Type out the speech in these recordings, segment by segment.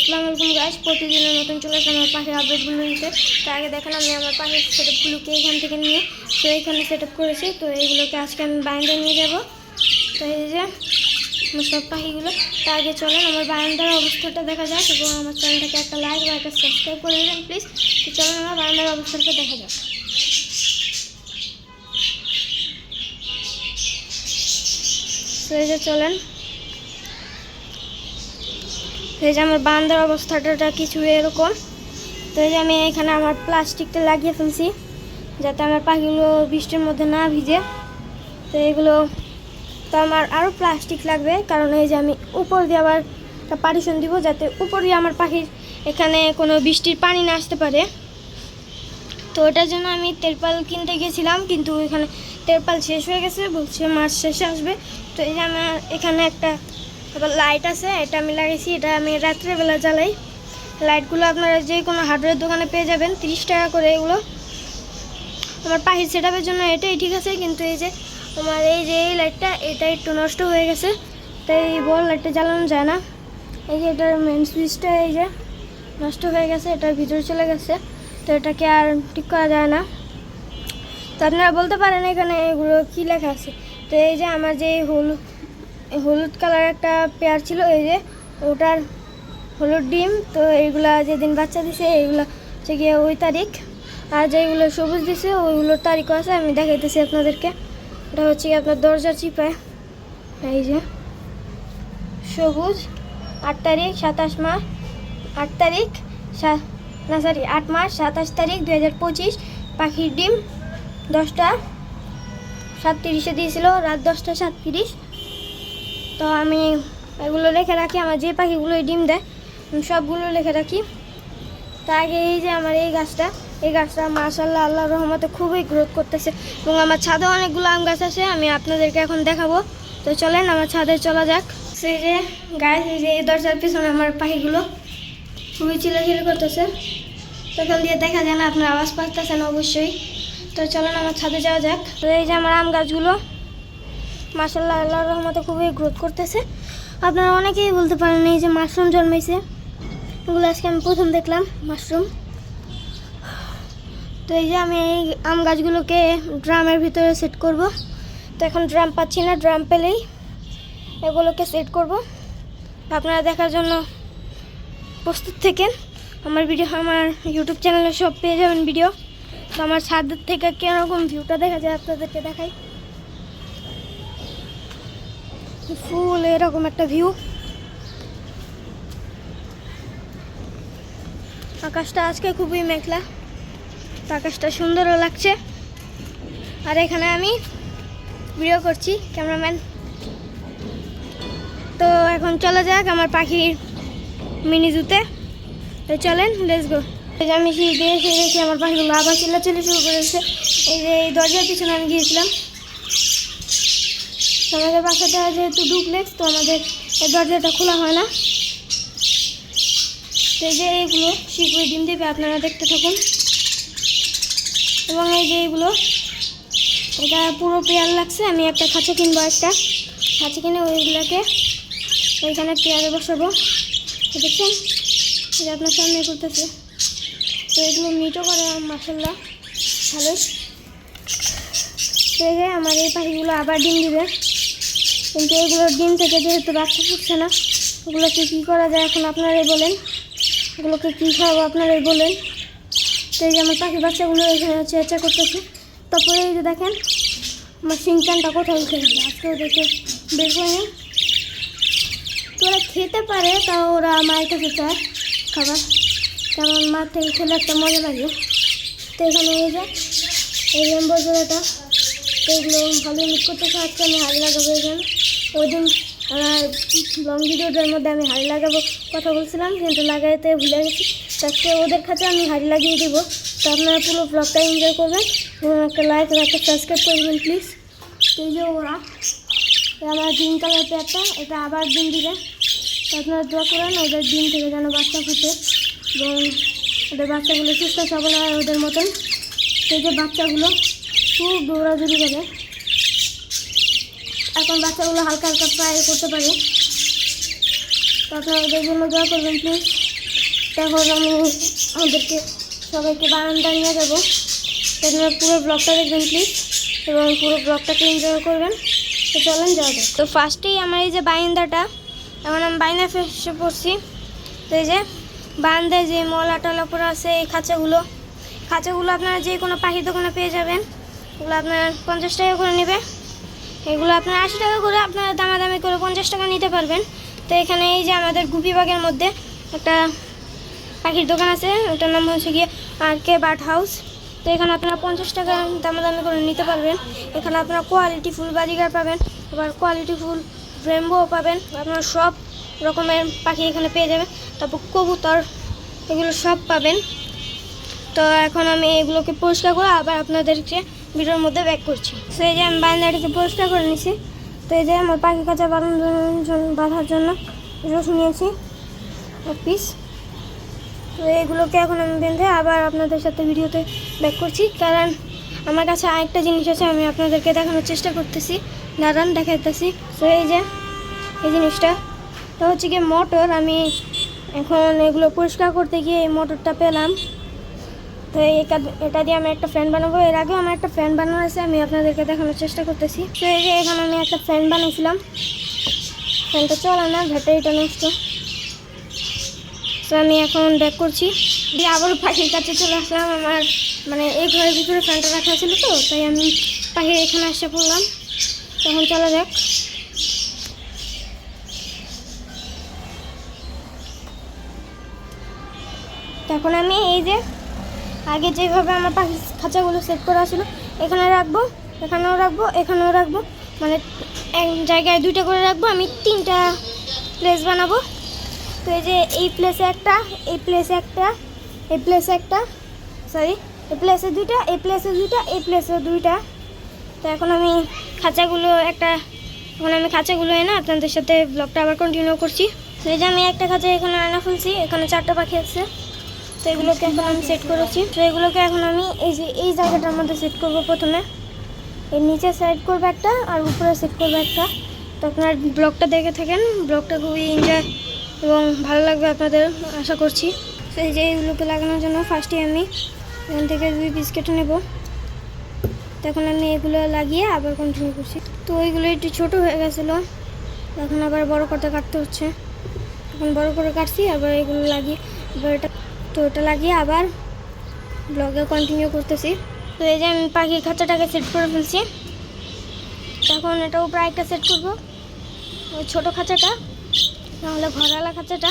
আসসালামু আলাইকুম গাইস, প্রতিদিনের মতন চলে আসলাম আমার পাখির আপডেটগুলো নিতে। তো আগে দেখেন আমি আমার পাখির সেটআপগুলোকে এখান থেকে নিয়ে তো এখানে সেটআপ করেছি। তো এইগুলোকে আজকে আমি বারান্দা নিয়ে যাব। তো এই যে আমার সব পাখিগুলো। তো আগে চলেন আমার বারান্দার অবস্থাটা দেখা যাক এবং আমার চ্যানেলটাকে একটা লাইক বা একটা সাবস্ক্রাইব করে দেবেন প্লিজ। তো চলেন আমার বারান্দার অবস্থাটা দেখা যাক। তো এই যে চলেন, এই যে আমার বারান্দার অবস্থাটা কিছু এরকম। তো এই যে আমি এখানে আমার প্লাস্টিকটা লাগিয়ে ফেলছি যাতে আমার পাখিগুলো বৃষ্টির মধ্যে না ভিজে। তো এগুলো তো আমার আরও প্লাস্টিক লাগবে, কারণ এই যে আমি উপর দিয়ে আবার একটা পার্টিশন দিব যাতে উপর দিয়ে আমার পাখির এখানে কোনো বৃষ্টির পানি না আসতে পারে। তো ওটার জন্য আমি তেরপাল কিনতে গেছিলাম, কিন্তু এখানে তেরপাল শেষ হয়ে গেছে, বলছে মাস শেষে আসবে। তো এই যে আমার এখানে একটা লাইট আছে, এটা আমি লাগাইছি, এটা আমি রাত্রেবেলা জ্বালাই। লাইটগুলো আপনারা যে কোনো হার্ডওয়্যার দোকানে পেয়ে যাবেন, 30 টাকা করে এগুলো। আমার পাখির সেটআপের জন্য এটাই ঠিক আছে, কিন্তু এই যে আমার এই যে এই লাইটটা এটা একটু নষ্ট হয়ে গেছে, তাই এই বড় লাইটটা জ্বালানো যায় না। এই যে এটার মেন সুইচটা এই যে নষ্ট হয়ে গেছে, এটার ভিতরে চলে গেছে, তো এটাকে আর ঠিক করা যায় না। তো আপনারা বলতে পারেন এখানে এগুলো কী লেখা আছে। তো এই যে আমার যে হলুদ কালার একটা পেয়ার ছিল, এই যে ওটার হলুদ ডিম। তো এইগুলা যেদিন বাচ্চা দিছে এইগুলো হচ্ছে গিয়ে ওই তারিখ, আর যেগুলো সবুজ দিছে ওইগুলোর তারিখও আছে, আমি দেখাইতেছি আপনাদেরকে। এটা হচ্ছে কি আপনার দরজার চিপায়, এই যে সবুজ 8 তারিখ 27 মাস 8 তারিখ 8 মাস 27 তারিখ 2025। পাখির ডিম 10টা 37-এ দিয়েছিল, রাত 10টা 37। তো আমি এগুলো লিখে রাখি, আমার যে পাখিগুলো ডিম দেয় সবগুলো লিখে রাখি। তো আগে এই যে আমার এই গাছটা মাশাআল্লাহ আল্লাহর রহমতে খুবই গ্রোথ করতেছে, এবং আমার ছাদে অনেকগুলো আম গাছ আছে, আমি আপনাদেরকে এখন দেখাবো। তো চলেন আমার ছাদে চলা যাক। সেই যে গাছ, এই যে এই দরজার পিছনে আমার পাখিগুলো খুবই চিল্লাচিল্লি করতেছে, তো এখান দিয়ে দেখা যায় না, আপনার আওয়াজ পাচ্ছেন অবশ্যই। তো চলেন আমার ছাদে যাওয়া যাক। তো এই যে আমার আম গাছগুলো মাশাআল্লাহ আল্লাহর রহমতে খুবই গ্রোথ করতেছে। আপনারা অনেকেই বলতে পারেন এই যে মাশরুম জন্মাইছে, এগুলো আজকে আমি প্রথম দেখলাম মাশরুম। তো এই যে আমি এই আম গাছগুলোকে ড্রামের ভিতরে সেট করব। তো এখন ড্রাম পাচ্ছি না, ড্রাম পেলেই এগুলোকে সেট করব। আপনারা দেখার জন্য প্রস্তুত থাকেন। আমার ইউটিউব চ্যানেলে সব পেয়ে যাবেন ভিডিও। তো আমার ছাদের থেকে কীরকম ভিউটা দেখা যায় আপনাদেরকে দেখাই। ফুল এরকম একটা ভিউ, আকাশটা আজকে খুবই মেঘলা, তো আকাশটা সুন্দরও লাগছে। আর এখানে আমি ভিডিও করছি, ক্যামেরাম্যান। তো এখন চলে যাক আমার পাখির মিনি জুতে। তো চলেন, লেটস গো। এই যে আমি সিঁড়িতে এসে দেখি আমার পাখিগুলো আবার চিল্লাচিল্লি শুরু করেছে। এই যে এই দরজার পিছনে আমি গিয়েছিলাম। আমাদের বাসাটা যেহেতু ডুপ্লেক্স, তো আমাদের এই দরজাটা খোলা হয় না। তো এই যে এইগুলো শীঘ্রই ডিম দেবে, আপনারা দেখতে থাকুন। এবং এই যে এইগুলো, এটা পুরো পেয়ার লাগছে, আমি একটা খাঁচা কিনবো, একটা খাঁচা কিনে ওইগুলোকে ওইখানে পেয়ারে বসাবো। দেখছেন এটা আপনার সামনে করতেছে। তো এগুলো মিটও করে মাশাআল্লাহ ভালোই। তো এই যে আমার এই পাখিগুলো আবার ডিম দিবে, কিন্তু এগুলোর ডিম থেকে যেহেতু বাচ্চা ফুটছে না, ওগুলোকে কী করা যায় এখন আপনারাই বলেন, এগুলোকে কী খাওয়াবো আপনারাই বলেন। তো এই যে আমার পাখি বাচ্চাগুলো এখানে চেঁচা করতেছে। তারপরে এই যে দেখেন আমার সিংচানটা কোথাও উঠে গেছে, আজকে ওদেরকে বের করে নিই। তো ওরা খেতে পারে, তাও ওরা মায়ের কাছে চায় খাবার, কারণ মার থেকে খেলে একটা মজা লাগে। তো এখানে এই যে এই রেম্বো জোড়াটা, তো এগুলো ভালো মিট করতেছে। আজকে আমি হাড়ি লাগাবো এখানে। ওই দিন লং ভিডিওটার মধ্যে আমি হাড়ি লাগাবো কথা বলছিলাম, কিন্তু লাগাইতে ভুলে গেছি। আজকে ওদের খাতে আমি হাড়ি লাগিয়ে দেবো। তো আপনারা পুরো ব্লগটা এনজয় করবেন এবং একটা লাইক আর একটা সাবস্ক্রাইব করবেন প্লিজ। তো এই যে ওরা আমার গ্রিন কালার পেয়ারটা, এটা আবার ডিম দিবে। তো আপনারা দোয়া করেন ওদের ডিম থেকে যেন বাচ্চা ফুটে এবং ওদের বাচ্চাগুলো সুস্থ সবল হয় ওদের মতন। তো এই যে বাচ্চাগুলো খুব দৌড়াদৌড়ি করে, এখন বাচ্চাগুলো হালকা হালকা ফ্রাই করতে পারে। তো আপনারা ওদের জন্য দোয়া করবেন প্লিজ। তখন আমি আমাদেরকে সবাইকে বারান্দা নিয়ে যাবো। আপনারা পুরো ব্লগটা দেখবেন প্লিজ, এবং পুরো ব্লগটাকে এনজয় করবেন। তো চলেন যাওয়া যাক। তো ফার্স্টেই আমার এই যে বারান্দাটা, এখন আমি বারান্দা এসে পড়ছি। তো এই যে বারান্দায় যে মলা টলা পড়ে আছে, এই খাঁচাগুলো আপনারা যে কোনো পাখির দোকানে পেয়ে যাবেন। এগুলো আপনার 50 টাকা করে নেবে, এগুলো আপনার 80 টাকা করে আপনারা দামাদামি করে 50 টাকা নিতে পারবেন। তো এখানে এই যে আমাদের গুপিবাগের মধ্যে একটা পাখির দোকান আছে, ওটার নাম হচ্ছে গিয়ে RK বার্ড হাউস। তো এখানে আপনারা 50 টাকা দামাদামি করে নিতে পারবেন। এখানে আপনারা কোয়ালিটি ফুল বাজিগার পাবেন, আবার কোয়ালিটি ফুল রেনবো পাবেন। আপনারা সব রকমের পাখি এখানে পেয়ে যাবেন, তারপর কবুতর, এগুলো সব পাবেন। তো এখন আমি এগুলোকে পরিষ্কার করে আবার আপনাদেরকে ভিডিওর মধ্যে ব্যাক করছি। তো এই যে আমি বারান্দাটিকে পরিষ্কার করে নিয়েছি। তো এই যে আমার পাখি খাঁচা বাঁধার জন্য রস নিয়েছি এক পিস। তো এগুলোকে এখন আমি বেঁধে আবার আপনাদের সাথে ভিডিওতে ব্যাক করছি, কারণ আমার কাছে আরেকটা জিনিস আছে, আমি আপনাদেরকে দেখানোর চেষ্টা করতেছি, দাঁড়ান দেখাইতেছি। তো এই যে এই জিনিসটা হচ্ছে গিয়ে মোটর। আমি এখন এগুলো পরিষ্কার করতে গিয়ে এই মোটরটা পেলাম। তো এটা দিয়ে আমি একটা ফ্যান বানাবো। এর আগেও আমার একটা ফ্যান বানানো আছে, আমি আপনাদেরকে দেখানোর চেষ্টা করতেছি। তো এই যে এখন আমি একটা ফ্যান বানিয়েছিলাম, ফ্যানটা চলে না, ব্যাটারিটা নষ্ট। তো আমি এখন ব্যাক করছি, দিয়ে আবারও পাখির কাছে চলে আসলাম। আমার মানে এই ঘরের ভিতরে ফ্যানটা রাখা ছিল, তো তাই আমি পাখির এখানে এসে পড়লাম। তখন চলা যাক। তখন আমি এই যে আগে যেভাবে আমার পাখির খাঁচাগুলো সেট করা ছিল, এখানে রাখবো, এখানেও রাখবো, এখানেও রাখবো, মানে এক জায়গায় 2টা করে রাখবো। আমি 3টা প্লেস বানাবো। তো এই যে এই প্লেসে একটা, এই প্লেসে একটা, এই প্লেসে একটা, সরি এই প্লেসে 2টা, এই প্লেসে 2টা, এই প্লেসে 2টা। তো এখন আমি খাঁচাগুলো এনে আপনাদের সাথে ব্লগটা আবার কন্টিনিউ করছি। তো এই যে আমি একটা খাঁচা এখানে আনা ফেলছি, এখানে 4টা পাখি আছে। তো এগুলোকে এখন আমি সেট করেছি। তো এগুলোকে এখন আমি এই জায়গাটার মধ্যে সেট করবো। প্রথমে এর নিচে সেট করবো একটা, আর উপরে সেট করবো একটা। তো আপনার ব্লগটা দেখে থাকেন, ব্লগটা খুবই এনজয় এবং ভালো লাগবে আপনাদের আশা করছি। তো এই যে এগুলোকে লাগানোর জন্য ফার্স্টে আমি এখান থেকে 2 পিস কেটে নেব। তো এখন আমি এগুলো লাগিয়ে আবার কন্টিনিউ করছি। তো ওইগুলো একটু ছোটো হয়ে গেছিলো, এখন আবার বড় করতে কাটতে হচ্ছে। এখন বড় করে কাটছি, আবার এগুলো লাগিয়ে আবার এটা লাগিয়ে আবার ব্লগে কন্টিনিউ করতেছি। তো এই যে আমি পাখির খাঁচাটাকে সেট করে ফেলছি। তখন এটাও প্রায় একটা সেট করবো, ওই ছোটো খাঁচাটা, নাহলে ঘরওয়ালা খাঁচাটা।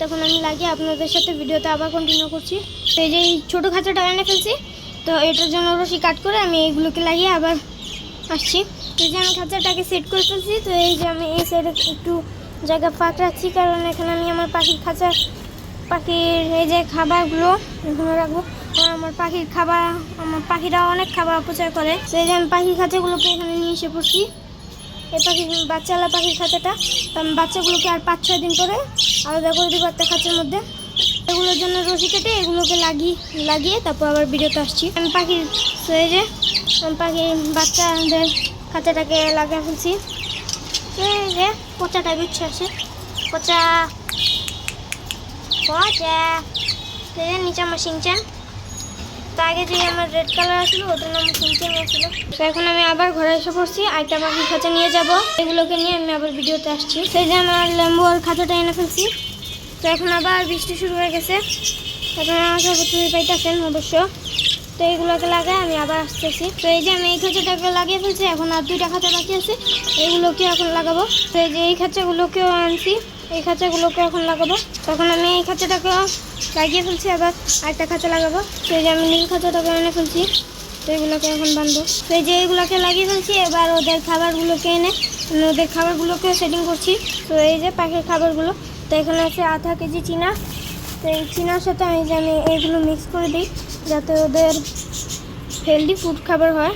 তখন আমি লাগিয়ে আপনাদের সাথে ভিডিওতে আবার কন্টিনিউ করছি। তো এই যে এই ছোটো খাঁচাটা এনে ফেলছি, তো এটার জন্য রশি কাট করে আমি এইগুলোকে লাগিয়ে আবার আসছি। তো এই যে আমি খাঁচাটাকে সেট করে ফেলছি। তো এই যে আমি এই সাইডে একটু জায়গা ফাঁক রাখছি, কারণ এখানে আমি আমার পাখির এই যে খাবারগুলো এখানে রাখবো। আমার পাখিরা অনেক খাবার অপচয় করে। তো এই যে আমি পাখির খাঁচাগুলোকে এখানে নিয়ে এসে পড়ছি, এই বাচ্চাওয়ালা পাখির খাঁচাটা। তো আমি বাচ্চাগুলোকে আর 5-6 দিন পরে আলাদা করে দেবো একটা খাঁচার মধ্যে। এগুলোর জন্য রশি কেটে এগুলোকে লাগিয়ে তারপর আবার ভিডিওতে আসছি। আমি পাখির বাচ্চাদের খাঁচাটাকে লাগিয়ে ফেলছি। এই যে পচাটা বিচ্ছে আছে, পচা নিচে আমার সিংচান। তো আগে যে আমার রেড কালার আসলো ওটার নাম সিংচান আসছিল। তো এখন আমি আবার ঘরে এসে পড়ছি, আরেকটা পাখির খাঁচা নিয়ে যাব। এগুলোকে নিয়ে আমি আবার ভিডিওতে আসছি। সেই যে আমার লেম্বুর খাঁচাটা এনে ফেলছি। তো এখন আবার বৃষ্টি শুরু হয়ে গেছে, এখন আমাকে তুমি পাইতেছেন অবশ্য। তো এইগুলোকে লাগাই আমি আবার আসতেছি। তো এই যে আমি এই খাঁচাটাকে লাগিয়ে ফেলছি, এখন আর 2টা খাঁচা বাকি আছে, এইগুলোকে এখন লাগাবো। তো এই যে এই খাঁচাগুলোকেও আনছি, এই খাঁচাগুলোকে এখন লাগাবো। তখন আমি এই খাঁচাটাকেও লাগিয়ে ফেলছি, আবার আরেকটা খাঁচা লাগাবো। তো এই যে আমি নীল খাঁচাটাকে এনে ফেলছি, তো এগুলোকে এখন বাঁধবো। তো এই যে এইগুলোকে লাগিয়ে ফেলছি, এবার ওদের খাবারগুলোকে এনে ওদের খাবারগুলোকে সেটিং করছি। তো এই যে পাখির খাবারগুলো, তো এখানে আছে আধা কেজি চিনা। তো এই চিনার সাথে আমি এইগুলো মিক্স করে দিই, যাতে ওদের হেলদি ফুড খাবার হয়।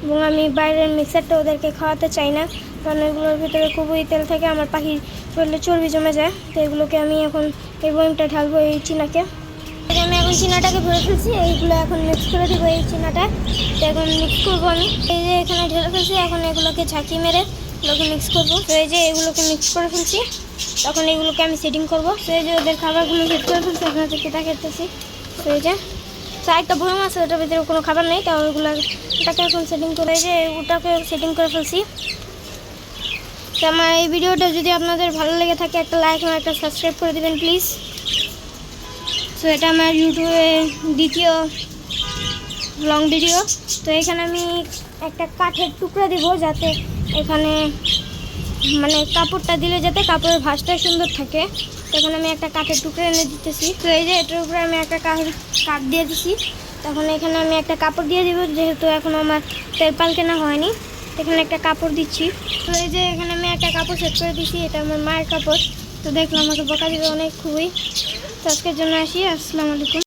এবং আমি বাইরের মিক্সারটা ওদেরকে খাওয়াতে চাই না, কারণ এগুলোর ভিতরে খুবই তেল থাকে, আমার পাখির শরীরে চর্বি জমে যায়। তো এগুলোকে আমি এখন এই বয়মটা ঢালবো এই চিনাকে। আমি এখন চিনাটাকে ভরে ফেলছি, এইগুলো এখন মিক্স করে দেবো এই চিনাটা। তো এখন মিক্স করবো আমি, এই যে এখানে ঢেলে ফেলছি, এখন এগুলোকে ঝাঁকি মেরে এগুলোকে মিক্স করবো। তো এই যে এগুলোকে মিক্স করে ফেলছি। তখন এগুলোকে আমি সেটিং করবো। তো এই যে ওদের খাবারগুলো সেট করে ফেলছি, আপনাদেরকে দেখাতেছি। তো এই যে তো একটা বয়ম আছে, ওটার ভিতরে কোনো খাবার নেই, তাও ওটাকে এখন সেটিং করে, এই যে ওটাকে সেটিং করে ফেলছি। তো আমার এই ভিডিওটা যদি আপনাদের ভালো লেগে থাকে একটা লাইক এবং একটা সাবস্ক্রাইব করে দেবেন প্লিজ। তো এটা আমার ইউটিউবে দ্বিতীয় লং ভিডিও। তো এখানে আমি একটা কাঠের টুকরা দিব, যাতে এখানে মানে কাপড়টা দিলে যাতে কাপড়ের ভাঁজটা সুন্দর থাকে। তখন আমি একটা কাঠের টুকরা এনে দিতেছি। তো এই যে এটার উপরে আমি একটা কাঠ দিয়ে দিছি। তখন এখানে আমি একটা কাপড় দিয়ে দিব, যেহেতু এখন আমার তেরপাল কেনা হয়নি, এখানে একটা কাপড় দিচ্ছি। তো এই যে এখানে আমি একটা কাপড় সেট করে দিচ্ছি, এটা আমার মায়ের কাপড়। তো দেখলাম আমাকে বকা দিবে অনেক খুবই। তো আজকের জন্য আসি, আসসালামু আলাইকুম।